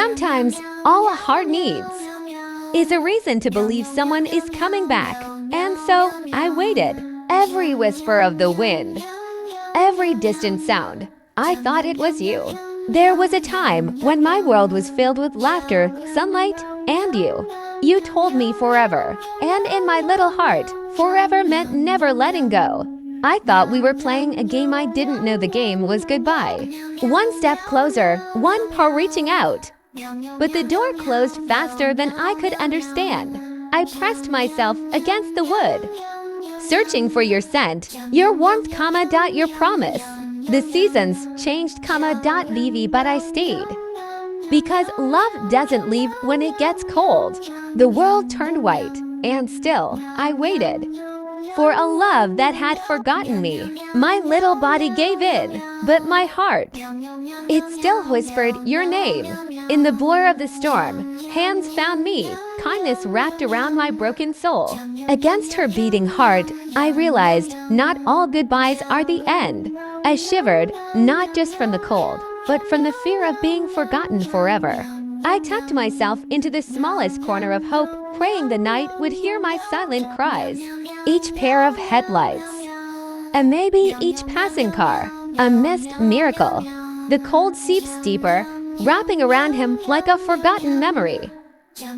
Sometimes all a heart needs is a reason to believe someone is coming back. And so I waited. Every whisper of the wind, every distant sound, I thought it was you. There was a time when my world was filled with laughter, sunlight, and you. You told me forever, and in my little heart, forever meant never letting go. I thought we were playing a game. I didn't know the game was goodbye. One step closer, one paw reaching out. But the door closed faster than I could understand. I pressed myself against the wood, searching for your scent, your warmth, your promise. The seasons changed, VV, but I stayed. Because love doesn't leave when it gets cold. The world turned white, and still I waited for a love that had forgotten me. My little body gave in, but my heart, it still whispered your name. In the blur of the storm, hands found me, kindness wrapped around my broken soul. Against her beating heart, I realized not all goodbyes are the end. I shivered, not just from the cold, but from the fear of being forgotten forever. I tucked myself into the smallest corner of hope, praying the night would hear my silent cries. Each pair of headlights, and maybe each passing car, a missed miracle. The cold seeps deeper, wrapping around him like a forgotten memory.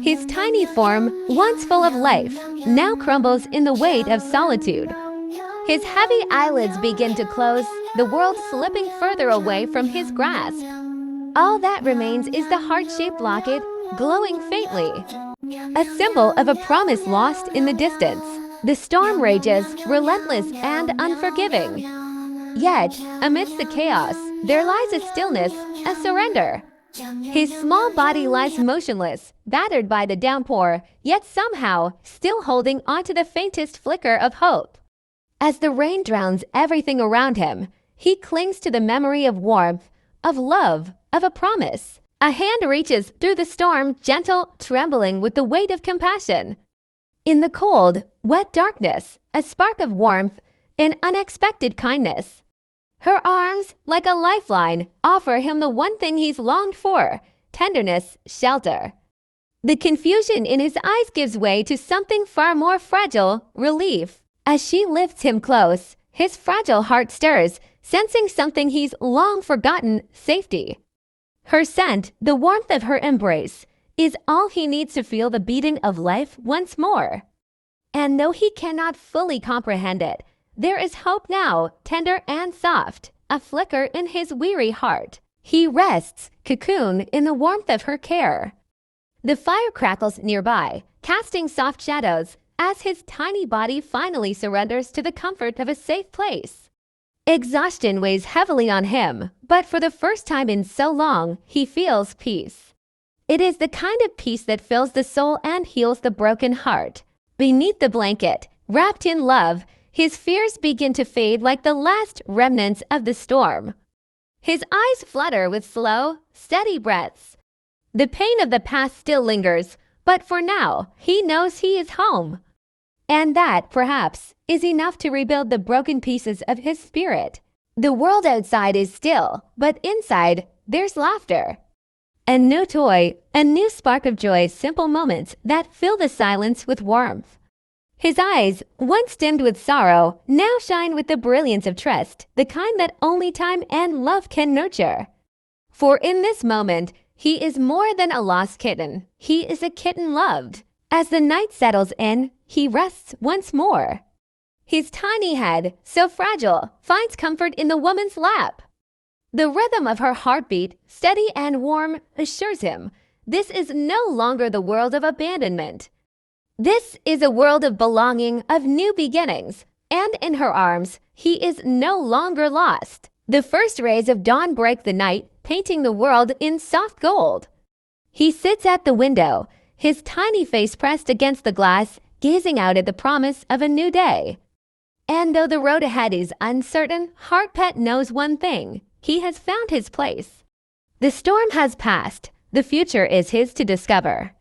His tiny form, once full of life, now crumbles in the weight of solitude. His heavy eyelids begin to close, the world slipping further away from his grasp. All that remains is the heart-shaped locket, glowing faintly, a symbol of a promise lost in the distance. The storm rages, relentless and unforgiving. Yet, amidst the chaos, there lies a stillness, a surrender. His small body lies motionless, battered by the downpour, yet somehow still holding onto the faintest flicker of hope. As the rain drowns everything around him, he clings to the memory of warmth, of love, of a promise. A hand reaches through the storm, gentle, trembling with the weight of compassion. In the cold, wet darkness, a spark of warmth, an unexpected kindness. Her arms, like a lifeline, offer him the one thing he's longed for: tenderness, shelter. The confusion in his eyes gives way to something far more fragile: relief. As she lifts him close, his fragile heart stirs, sensing something he's long forgotten: safety. Her scent, the warmth of her embrace, is all he needs to feel the beating of life once more. And though he cannot fully comprehend it, there is hope now, tender and soft, a flicker in his weary heart. He rests, cocooned in the warmth of her care. The fire crackles nearby, casting soft shadows, as his tiny body finally surrenders to the comfort of a safe place. Exhaustion weighs heavily on him, but for the first time in so long, he feels peace. It is the kind of peace that fills the soul and heals the broken heart. Beneath the blanket, wrapped in love, his fears begin to fade like the last remnants of the storm. His eyes flutter with slow, steady breaths. The pain of the past still lingers, but for now, he knows he is home. And that, perhaps, is enough to rebuild the broken pieces of his spirit. The world outside is still, but inside, there's laughter. A new toy, a new spark of joy, simple moments that fill the silence with warmth. His eyes, once dimmed with sorrow, now shine with the brilliance of trust, the kind that only time and love can nurture. For in this moment, he is more than a lost kitten. He is a kitten loved. As the night settles in, he rests once more. His tiny head, so fragile, finds comfort in the woman's lap. The rhythm of her heartbeat, steady and warm, assures him this is no longer the world of abandonment. This is a world of belonging, of new beginnings, and in her arms, he is no longer lost. The first rays of dawn break the night, painting the world in soft gold. He sits at the window, his tiny face pressed against the glass, gazing out at the promise of a new day. And though the road ahead is uncertain, Heartpet knows one thing: he has found his place. The storm has passed. The future is his to discover.